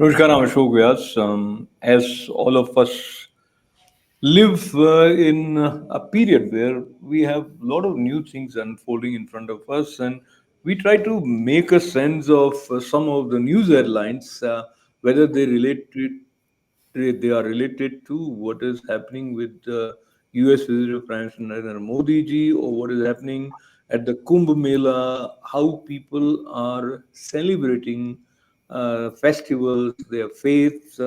Namaskar, I'm Ashok Vyas. As all of us live in a period where we have a lot of new things unfolding in front of us, and we try to make a sense of some of the news headlines, whether they are related to what is happening with the U.S. visit of Prime Minister Narendra Modi ji, or what is happening at the Kumbh Mela, how people are celebrating festivals, their faiths,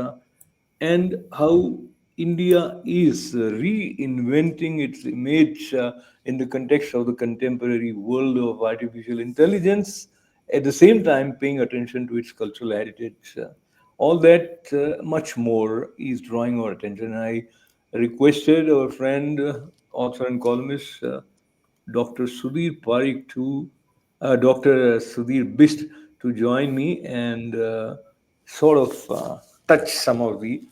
and how India is reinventing its image in the context of the contemporary world of artificial intelligence, at the same time paying attention to its cultural heritage. All that, much more, is drawing our attention. I requested our friend, author, and columnist, Dr. Sudhir Parikh to Dr. Sudhir Bisht to join me and sort of touch some of the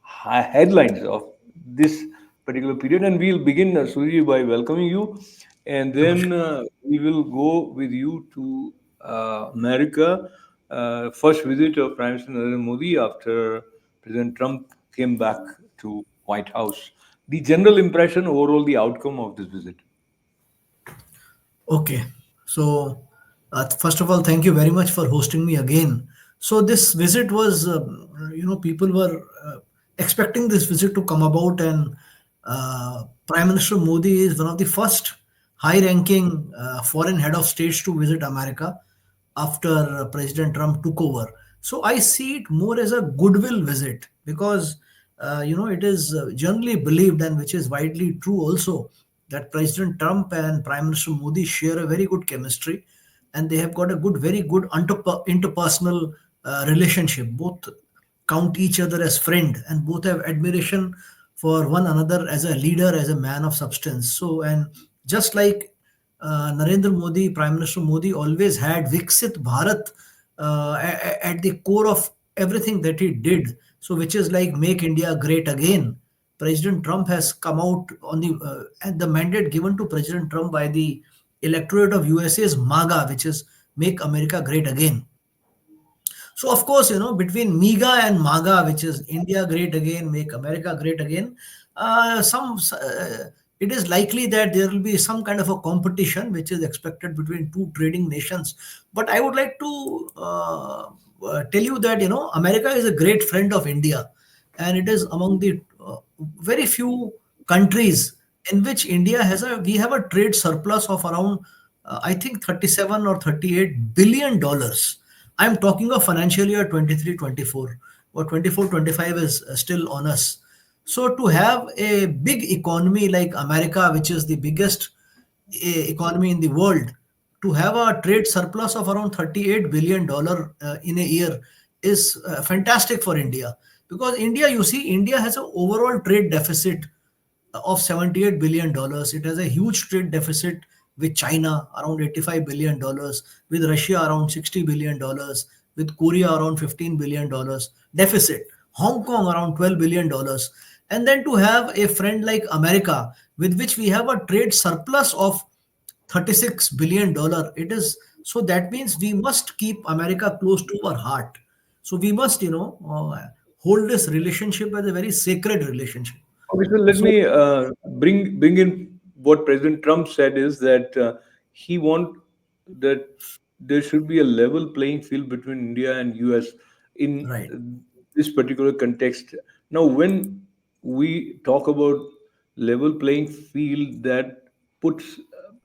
headlines of this particular period. And we'll begin, Sudhir, by welcoming you, and then Namaskar. we will go with you to America. First visit of Prime Minister Narendra Modi after President Trump came back to White House. The general impression, overall, the outcome of this visit. Okay. So, first of all, thank you very much for hosting me again. So, this visit was, people were expecting this visit to come about, and Prime Minister Modi is one of the first high ranking foreign head of states to visit America after President Trump took over. So, I see it more as a goodwill visit because, it is generally believed, and which is widely true also, that President Trump and Prime Minister Modi share a very good chemistry, and they have got a very good interpersonal relationship. Both count each other as friend, and both have admiration for one another as a leader, as a man of substance. So, and just like Narendra Modi, Prime Minister Modi always had Viksit Bharat at the core of everything that he did. So, which is like make India great again. President Trump has come out on and the mandate given to President Trump by the electorate of USA is MAGA, which is Make America Great Again. So of course, between MIGA and MAGA, which is India Great Again, Make America Great Again, it is likely that there will be some kind of a competition which is expected between two trading nations. But I would like to tell you that America is a great friend of India, and it is among the very few countries in which India has a we have a trade surplus of around I think 37 or 38 billion dollars. I'm talking of financial year 23-24, or 24-25 is still on us. So to have a big economy like America, which is the biggest economy in the world, to have a trade surplus of around $38 billion in a year is fantastic for India. Because India, you see, India has an overall trade deficit of $78 billion. It has a huge trade deficit with China around $85 billion, with Russia around $60 billion, with Korea around $15 billion deficit, Hong Kong around $12 billion. And then to have a friend like America, with which we have a trade surplus of $36 billion, it is so that means we must keep America close to our heart. So we must, hold this relationship as a very sacred relationship. Okay, so let So me bring in what President Trump said is that he want that there should be a level playing field between India and US in right. this particular context. Now, when we talk about level playing field, that puts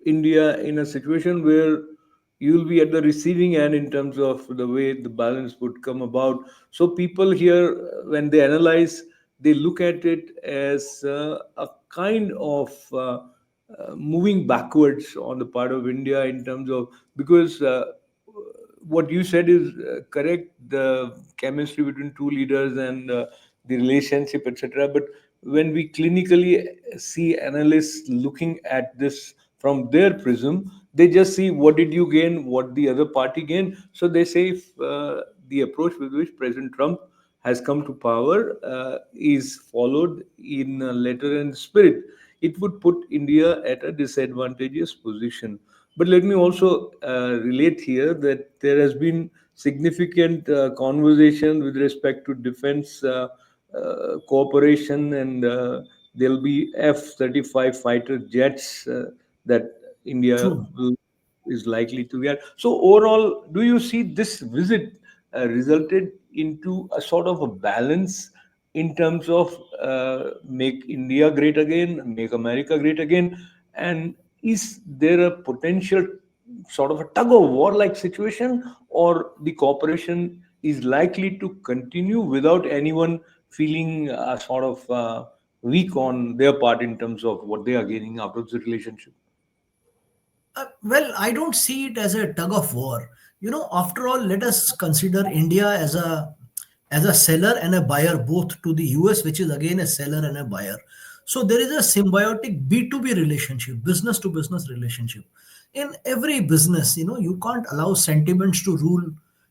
India in a situation where you'll be at the receiving end in terms of the way the balance would come about. So people here, when they analyze, they look at it as a kind of moving backwards on the part of India in terms of, because what you said is correct, the chemistry between two leaders and the relationship, etc. But when we clinically see analysts looking at this from their prism, they just see what did you gain, what the other party gained. So they say if the approach with which President Trump has come to power is followed in letter and spirit, it would put India at a disadvantageous position. But let me also relate here that there has been significant conversation with respect to defense cooperation, and there'll be F-35 fighter jets that India True. will, is likely to get. So overall, do you see this visit resulted into a sort of a balance in terms of make India great again, make America great again, and is there a potential sort of a tug of war like situation, or the cooperation is likely to continue without anyone feeling sort of weak on their part in terms of what they are gaining out of the relationship? Well, I don't see it as a tug of war. After all, let us consider India as a seller and a buyer both to the US, which is again a seller and a buyer. So there is a symbiotic B2B relationship, business to business relationship. In every business, you can't allow sentiments to rule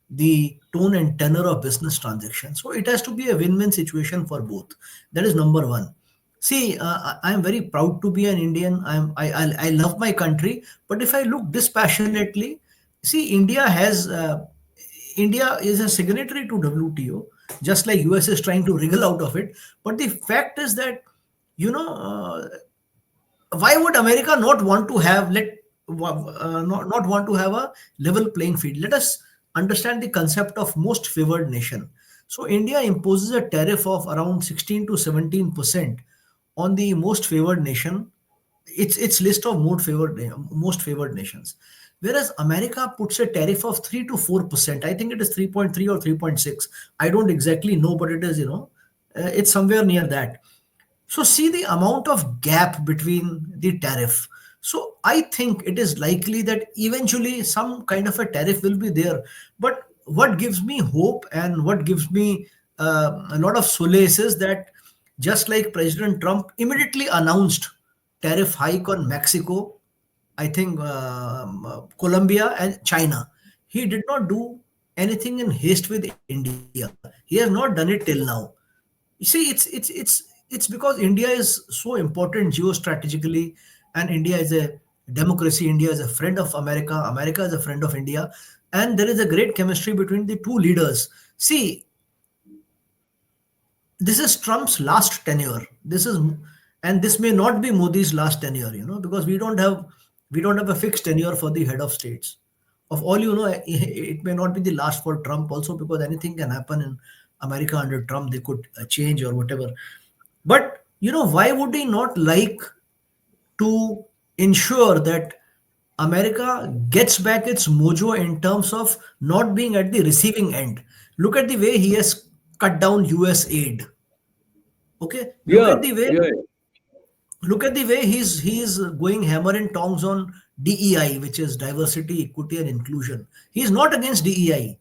the tone and tenor of business transactions. So it has to be a win-win situation for both. That is number one. See, I am very proud to be an Indian. I love my country. But if I look dispassionately, see, India is a signatory to WTO, just like US is trying to wriggle out of it. But the fact is that you know why would America not want to have not want to have a level playing field? Let us understand the concept of most favored nation. So India imposes a tariff of around 16 to 17% on the most favored nation. Its list of most favored nations. Whereas America puts a tariff of 3 to 4%. I think it is 3.3 or 3.6. I don't exactly know, but it is, it's somewhere near that. So see the amount of gap between the tariff. So I think it is likely that eventually some kind of a tariff will be there. But what gives me hope and what gives me a lot of solace is that just like President Trump immediately announced tariff hike on Mexico, I think Colombia and China, he did not do anything in haste with India. He has not done it till now. You see, it's because India is so important geostrategically, and India is a democracy. India is a friend of America. America is a friend of India, and there is a great chemistry between the two leaders. See, this is Trump's last tenure. And this may not be Modi's last tenure, because we don't have a fixed tenure for the head of states. Of all it may not be the last for Trump also, because anything can happen in America under Trump. They could change or whatever. But why would he not like to ensure that America gets back its mojo in terms of not being at the receiving end? Look at the way he has cut down US aid. Okay, Yeah, yeah, look at the way he's going hammer and tongs on DEI, which is diversity, equity, and inclusion. He's not against DEI.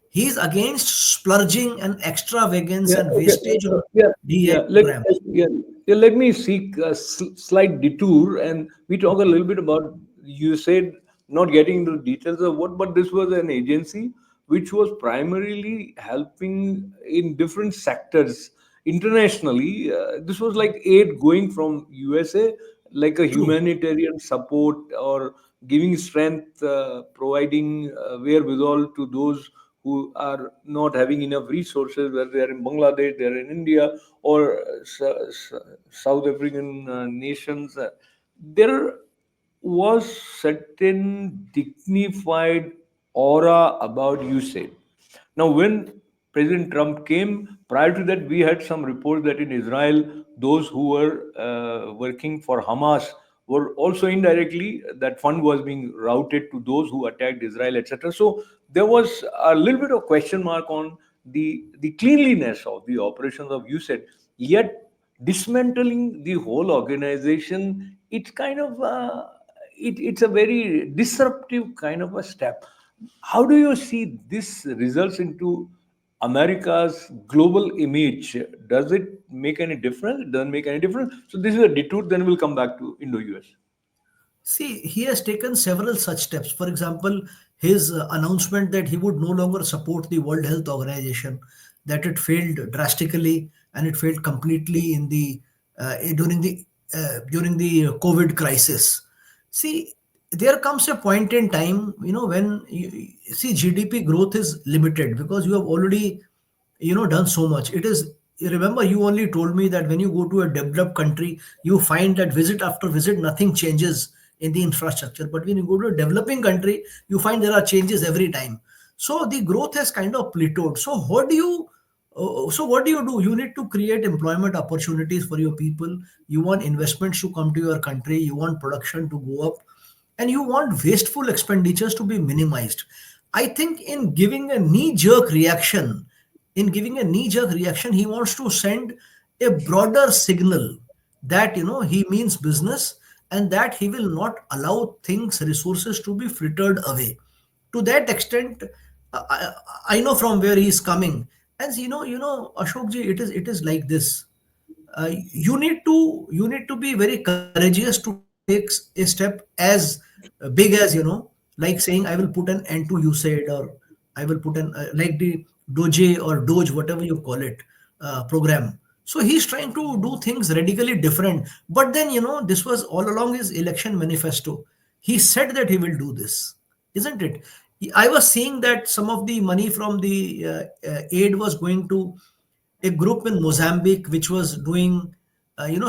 He's against splurging and extravagance yeah. and Okay, wastage on yeah, DEI yeah. programs. Yeah, yeah. Let me seek a slight detour, and we talk a Okay. little bit about. You said not getting into the details of what, but this was an agency which was primarily helping in different sectors internationally. This was like aid going from USA, like a True. humanitarian support or giving strength, providing wherewithal to those who are not having enough resources, whether they are in Bangladesh, they are in India, or South African nations. There was certain dignified aura about USAID. Now, when President Trump came, prior to that, we had some reports that in Israel, those who were working for Hamas were also indirectly, that fund was being routed to those who attacked Israel, etc. So there was a little bit of question mark on the cleanliness of the operations of USAID. Yet dismantling the whole organization, it's kind of it's a very disruptive kind of a step. How do you see this results into America's global image? Does it make any difference? It doesn't make any difference. So this is a detour. Then we'll come back to Indo US. See, he has taken several such steps. For example, his announcement that he would no longer support the World Health Organization, that it failed drastically and it failed completely during the COVID crisis. See, there comes a point in time, when see, GDP growth is limited because you have already, done so much. It is, remember, you only told me that when you go to a developed country, you find that visit after visit nothing changes in the infrastructure, but when you go to a developing country, you find there are changes every time. So the growth has kind of plateaued. So what do you do? You need to create employment opportunities for your people. You want investments to come to your country. You want production to go up, and you want wasteful expenditures to be minimized. I think in giving a knee jerk reaction, he wants to send a broader signal that he means business, and that he will not allow things, resources to be frittered away. To that extent, I know from where he is coming. And Ashok ji, it is like this. You need to be very courageous to take a step as big as, like saying, I will put an end to USAID, or I will put an like the Doge or Doge, whatever you call it, program. So he's trying to do things radically different. But then, this was all along his election manifesto. He said that he will do this, isn't it? I was seeing that some of the money from the aid was going to a group in Mozambique which was doing,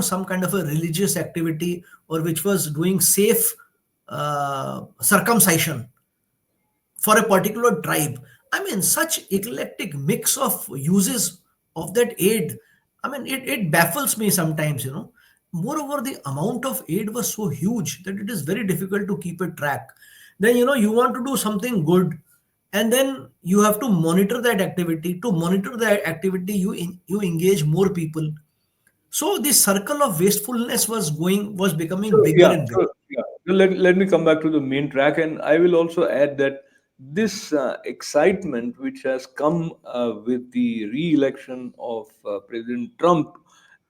some kind of a religious activity, or which was doing safe circumcision for a particular tribe. I mean, such eclectic mix of uses of that aid. I mean, it baffles me sometimes, Moreover, the amount of aid was so huge that it is very difficult to keep a track. Then, you want to do something good, and then you have to monitor that activity. To monitor that activity, you engage more people. So the circle of wastefulness was becoming bigger and bigger. Yeah. Let me come back to the main track, and I will also add that this excitement which has come with the re-election of President Trump,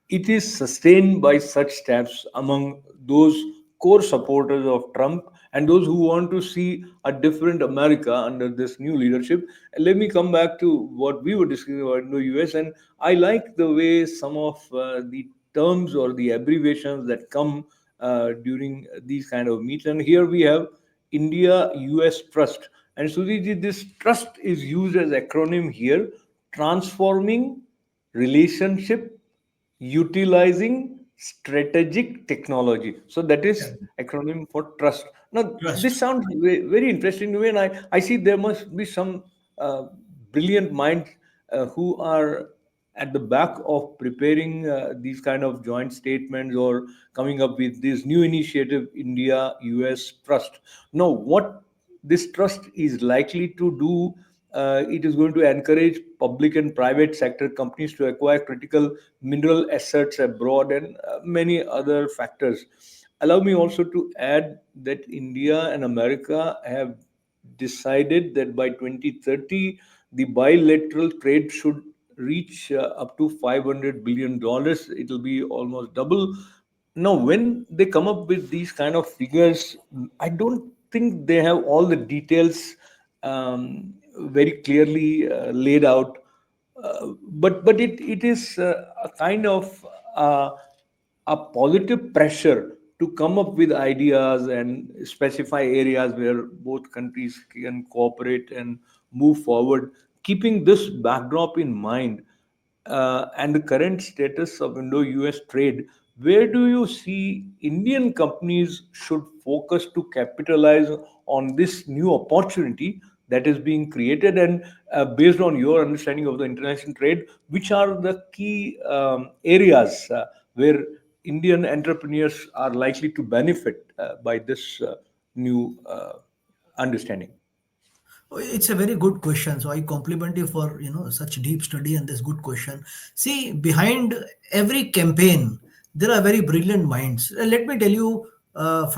it is sustained by such steps among those core supporters of Trump and those who want to see a different America under this new leadership. And let me come back to what we were discussing about in the US, and I like the way some of the terms or the abbreviations that come during these kind of meets. And here we have India US Trust. And Sudhiji, this trust is used as acronym here, transforming relationship utilizing strategic technology. So that Yeah. is acronym for trust. Now this Trust. sounds very interesting to me, and I see there must be some uh, brilliant minds who are at the back of preparing these kind of joint statements or coming up with this new initiative, India US Trust. Now what this trust is likely to do, it is going to encourage public and private sector companies to acquire critical mineral assets abroad and many other factors. Allow me also to add that India and America have decided that by 2030, the bilateral trade should reach up to $500 billion. It will be almost double. Now, when they come up with these kind of figures, I don't think they have all the details very clearly laid out. But it is a kind of uh, a positive pressure to come up with ideas and specify areas where both countries can cooperate and move forward, keeping this backdrop in mind and the current status of Indo US trade. Where do you see Indian companies should focus to capitalize on this new opportunity that is being created? And based on your understanding of the international trade, which are the key areas where Indian entrepreneurs are likely to benefit by this new understanding? Oh, it's a very good question. So I compliment you for such deep study and this good question. See, behind every campaign, there are very brilliant minds. Let me tell you, as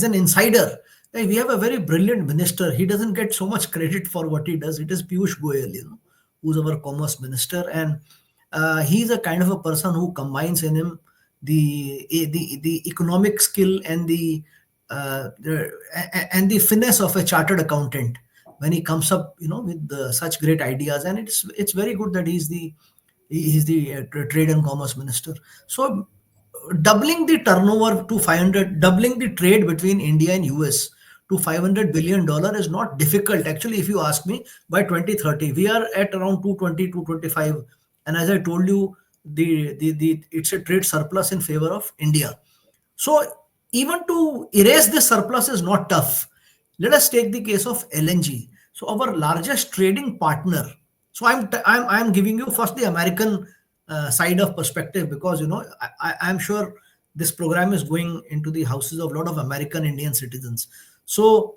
an insider, we have a very brilliant minister. He doesn't get so much credit for what he does. It is Piyush Goyal, who's our commerce minister, and he's a kind of a person who combines in him the economic skill and the finesse of a chartered accountant when he comes up with such great ideas. And it's very good that he's the trade and commerce minister. So doubling the turnover to 500, doubling the trade between India and US to $500 billion is not difficult. Actually, if you ask me, by 2030, we are at around 220, 225. And as I told you, the it's a trade surplus in favor of India. So even to erase this surplus is not tough. Let us take the case of LNG. So our largest trading partner. So I'm giving you first the American side of perspective, because I'm sure this program is going into the houses of a lot of American Indian citizens. So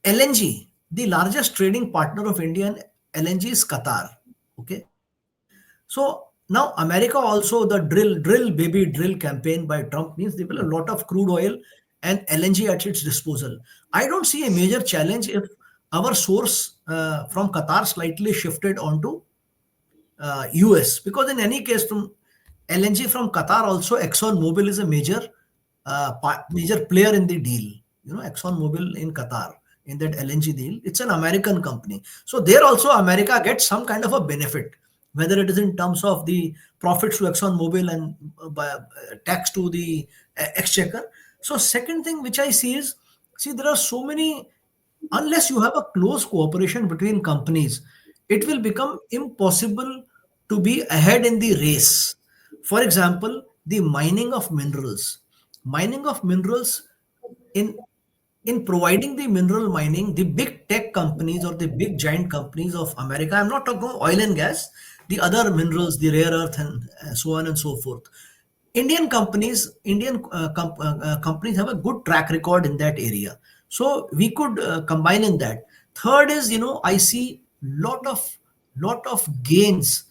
LNG, the largest trading partner of Indian LNG is Qatar. Okay, so now America also, the drill baby drill campaign by Trump means they will a lot of crude oil and LNG at its disposal. I don't see a major challenge if our source from Qatar slightly shifted onto US, because in any case from LNG from Qatar also, Exxon Mobil is a major player in the deal. Exxon Mobil in Qatar in that LNG deal, it's an American company. So there also America gets some kind of a benefit, whether it is in terms of the profits to Exxon Mobil and tax to the exchequer. So second thing which I see is, see, there are so many, unless you have a close cooperation between companies, it will become impossible to be ahead in the race. For example, the mining of minerals. Mining of minerals, in in providing the mineral mining, the big tech companies or the big giant companies of America, I'm not talking about oil and gas, the other minerals, the rare earth, and so on and so forth. Indian companies have a good track record in that area, so we could combine in that. Third is, I see lot of gains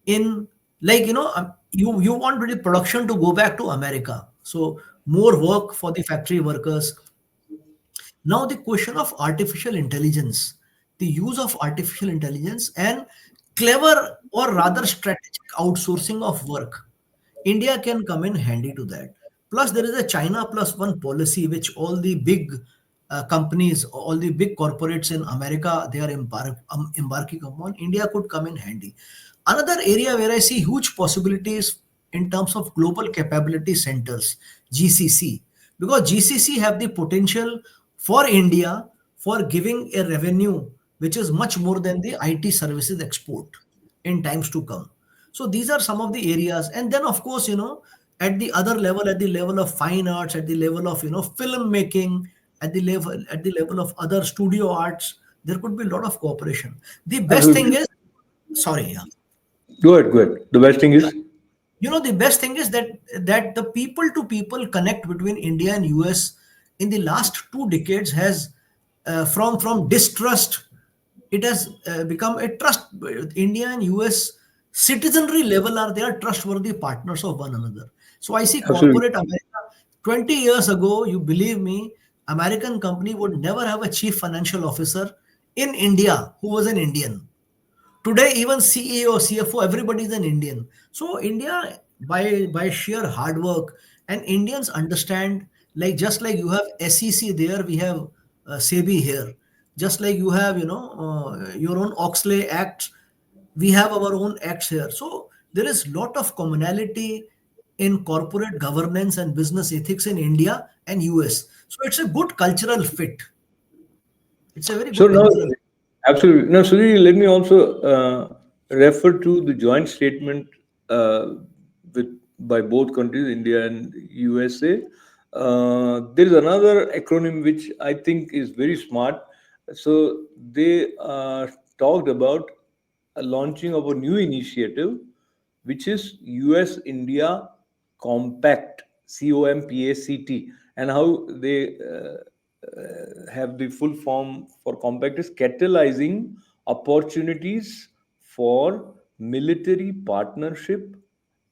in, like, you want really production to go back to America, so more work for the factory workers. Now, the question of artificial intelligence, the use of artificial intelligence and clever or rather strategic outsourcing of work, India can come in handy to that. Plus, there is a China plus one policy, which all the big companies, all the big corporates in America, they are embarking upon. India could come in handy. Another area where I see huge possibilities in terms of global capability centers, GCC, because GCC have the potential for India for giving a revenue which is much more than the IT services export in times to come. So these are some of the areas. And then, of course, at the other level, at the level of fine arts, at the level of, filmmaking, at the level of other studio arts, there could be a lot of cooperation. The best thing Absolutely. is, sorry, yeah. Go ahead, go ahead. The best thing is, The best thing is that the people to people connect between India and US in the last 2 decades has, from distrust, it has become a trust. India and US citizenry level are, they are trustworthy partners of one another. So I see absolutely. corporate America. 20 years ago, you believe me, American company would never have a chief financial officer in India who was an Indian. Today, even CEO, CFO, everybody is an Indian. So India, by sheer hard work, and Indians understand, like, just like you have SEC there, we have SEBI here. Just like you have, your own Oxley Act, we have our own acts here. So there is lot of commonality in corporate governance and business ethics in India and US. So it's a good cultural fit. It's a very So good now, cultural. absolutely. Now, Sudhir, let me also refer to the joint statement uh, with by both countries, India and USA. There is another acronym which I think is very smart. So they talked about a launching of a new initiative, which is US India Compact, COMPACT, and how they have the full form for compact is catalyzing opportunities for military partnership,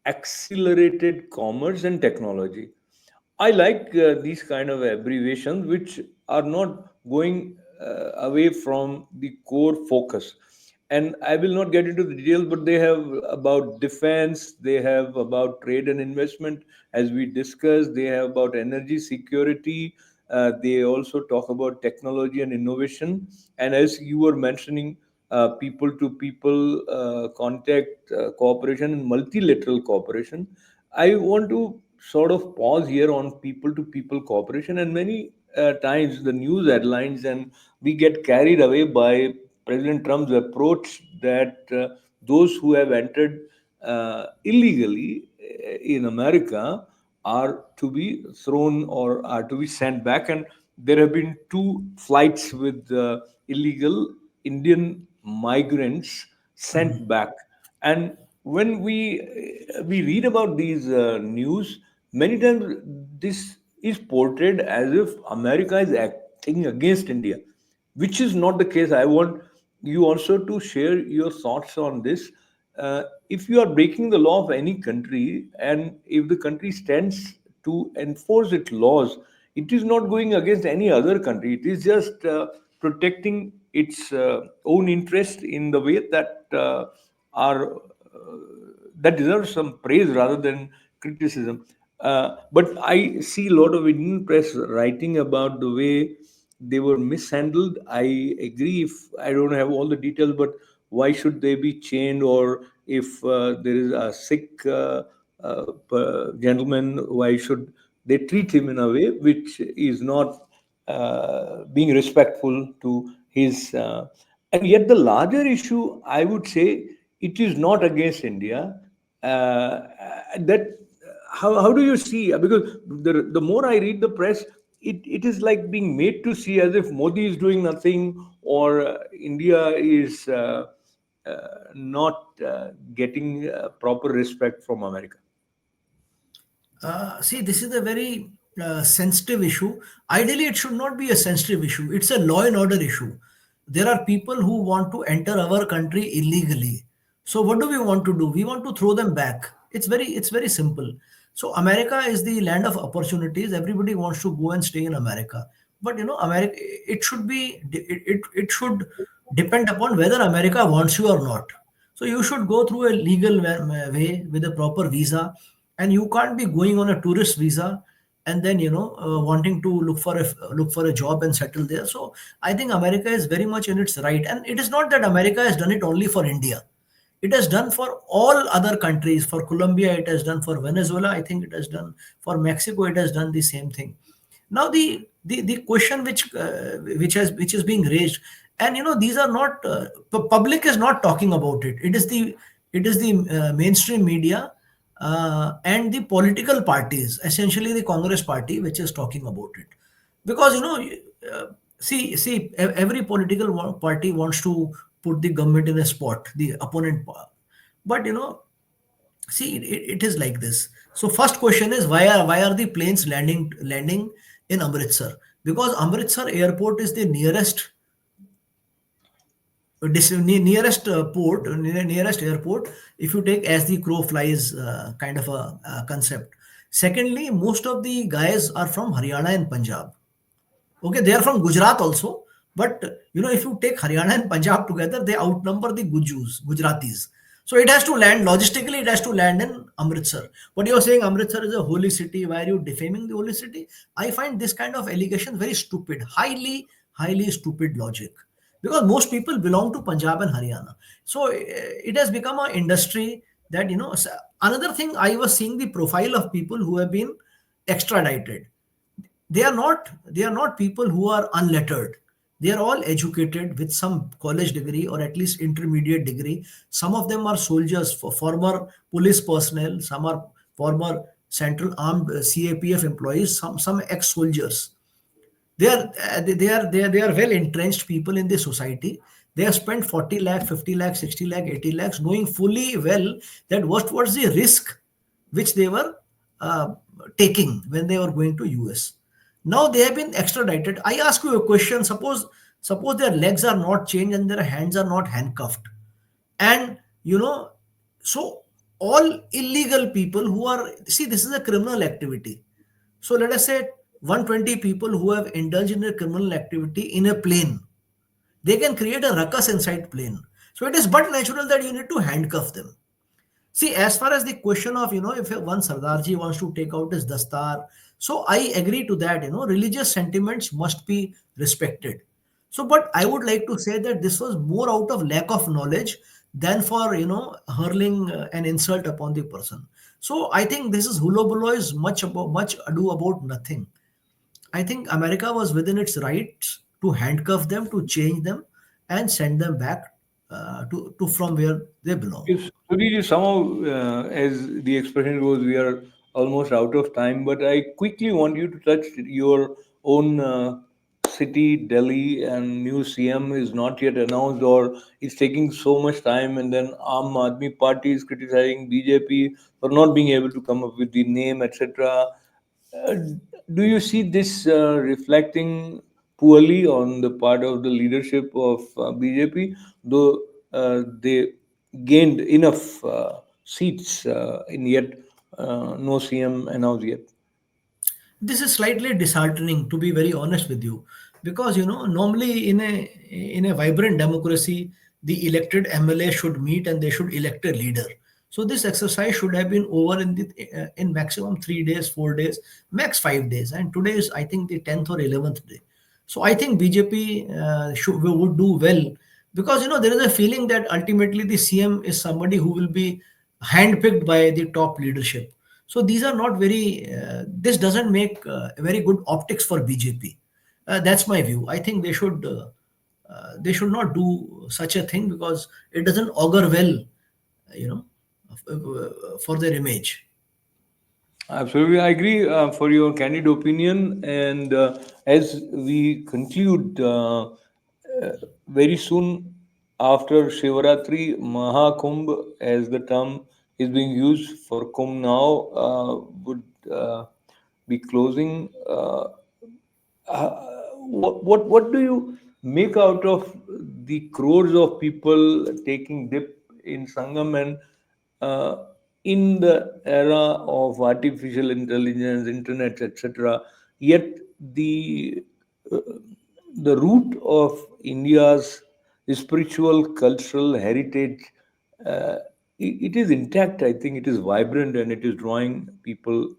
accelerated commerce and technology. I like these kind of abbreviations which are not going away from the core focus. And I will not get into the details, but they have about defense, they have about trade and investment, as we discussed, they have about energy security, they also talk about technology and innovation. And as you were mentioning, people to people contact, cooperation, and multilateral cooperation. I want to sort of pause here on people to people cooperation. And many times the news headlines and we get carried away by President Trump's approach that those who have entered illegally in America are to be thrown or are to be sent back. And there have been two flights with illegal Indian migrants sent back. And when we read about these news, many times this is portrayed as if America is acting against India, which is not the case. I want you also to share your thoughts on this. If you are breaking the law of any country, and if the country stands to enforce its laws, it is not going against any other country. It is just protecting its own interest in the way that are that deserves some praise rather than criticism. But I see a lot of Indian press writing about the way they were mishandled. I agree. If I don't have all the details, but why should they be chained? Or if there is a sick gentleman, why should they treat him in a way which is not being respectful to his? And yet, the larger issue, I would say, it is not against India. That how do you see? Because the more I read the press, it is like being made to see as if Modi is doing nothing, or India is not getting proper respect from America. See, this is a very sensitive issue. Ideally, it should not be a sensitive issue. It's a law and order issue. There are people who want to enter our country illegally. So, what do we want to do? We want to throw them back. It's very simple. So, America is the land of opportunities. Everybody wants to go and stay in America. But America, it should depend upon whether America wants you or not. So you should go through a legal way with a proper visa, and you can't be going on a tourist visa and then wanting to look for a job and settle there. So I think America is very much in its right, and it is not that America has done it only for India. It has done for all other countries. For Colombia, it has done. For Venezuela, I think it has done. For Mexico, it has done the same thing. Now the question which is being raised, and these are not public is not talking about it. It is the mainstream media and the political parties, essentially the Congress party, which is talking about it, because every political party wants to put the government in a spot, the opponent, but see, it is like this. So first question is, why are the planes landing in Amritsar? Because Amritsar airport is the nearest port, nearest airport, if you take as the crow flies kind of a concept. Secondly, most of the guys are from Haryana and Punjab. Okay, they are from Gujarat also, but if you take Haryana and Punjab together, they outnumber the Gujaratis. So it has to land logistically. It has to land in Amritsar. But you're saying Amritsar is a holy city. Why are you defaming the holy city? I find this kind of allegation very stupid, highly stupid logic. Because most people belong to Punjab and Haryana. So it has become an industry that Another thing, I was seeing the profile of people who have been extradited. They are not people who are unlettered. They are all educated with some college degree or at least intermediate degree. Some of them are soldiers, for former police personnel. Some are former central armed CAPF employees. Some ex soldiers. They are well entrenched people in the society. They have spent 40 lakh, 50 lakh, 60 lakh, 80 lakhs, knowing fully well that what was the risk which they were uh, taking when they were going to US. Now they have been extradited. I ask you a question. Suppose their legs are not chained and their hands are not handcuffed. And so all illegal people who are, see, this is a criminal activity. So let us say 120 people who have indulged in a criminal activity in a plane, they can create a ruckus inside plane. So it is but natural that you need to handcuff them. See, as far as the question of, if one Sardarji wants to take out his dastar, so I agree to that, religious sentiments must be respected. So, but I would like to say that this was more out of lack of knowledge than for hurling an insult upon the person. So I think this is hulobulo is much ado about nothing. I think America was within its rights to handcuff them, to change them, and send them back to from where they belong. Yes, Sudhir, somehow, as the expression goes, we are almost out of time, but I quickly want you to touch your own city, Delhi, and new CM is not yet announced, or it's taking so much time, and then Aam Aadmi Party is criticizing BJP for not being able to come up with the name, etc. Uh, do you see this reflecting poorly on the part of the leadership of BJP, though they gained enough seats in yet no CM announced yet? This is slightly disheartening, to be very honest with you, because normally in a vibrant democracy, the elected MLA should meet and they should elect a leader. So this exercise should have been over in maximum 3 days, 4 days, max 5 days, and today is, I think, the 10th or 11th day. So I think BJP would do well, because there is a feeling that ultimately the CM is somebody who will be handpicked by the top leadership. So these are not very. This doesn't make very good optics for BJP. That's my view. I think they should not do such a thing, because it doesn't augur well, you know, for their image. Absolutely, I agree for your candid opinion. And as we conclude, very soon after Shivaratri, Mahakumbh, as the term is being used for Kumbh now, would be closing. What do you make out of the crores of people taking dip in Sangam, and uh, in the era of artificial intelligence, internet, etc. Yet the uh, the root of India's spiritual cultural heritage, it is intact. I think it is vibrant and it is drawing people.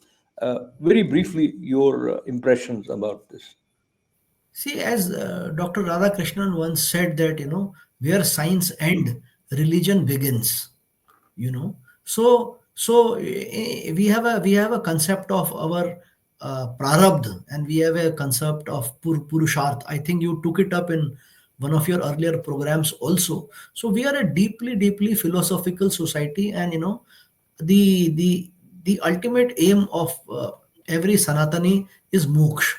Very briefly, your impressions about this. See, as Dr. Radhakrishnan once said that, where science end, religion begins. So we have a concept of our prarabdha, and we have a concept of purusharth. I think you took it up in one of your earlier programs also. So we are a deeply philosophical society, and the ultimate aim of every sanatani is moksha.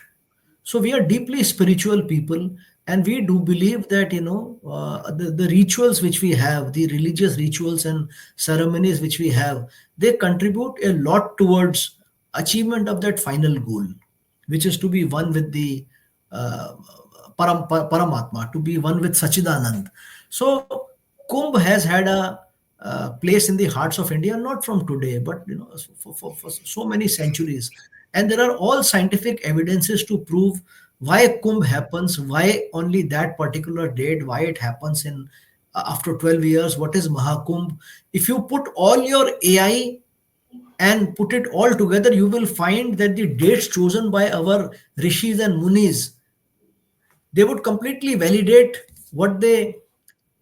So we are deeply spiritual people, and we do believe that the rituals which we have, the religious rituals and ceremonies which we have, they contribute a lot towards achievement of that final goal, which is to be one with the uh, Paramatma, to be one with Sachidanand. So Kumbh has had a place in the hearts of India, not from today, but for so many centuries. And there are all scientific evidences to prove why Kumbh happens, why only that particular date, why it happens in after 12 years, what is Mahakumbh. If you put all your AI and put it all together, you will find that the dates chosen by our rishis and munis, they would completely validate what they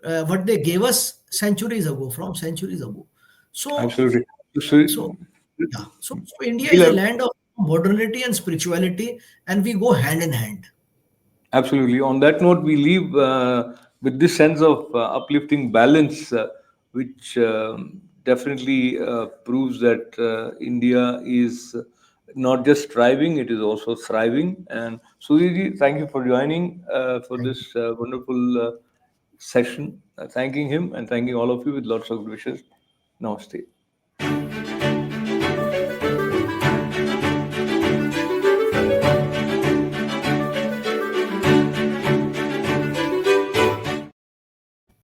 gave us centuries ago, from centuries ago. So Absolutely. So, so yeah, so India we'll is a have, land of modernity and spirituality, and we go hand in hand. absolutely. On that note, we leave with this sense of uplifting balance, which definitely proves that India is not just thriving, it is also thriving. And Sudhirji, thank you for joining for Thank you. this wonderful session. Thanking him and thanking all of you with lots of wishes. Namaste.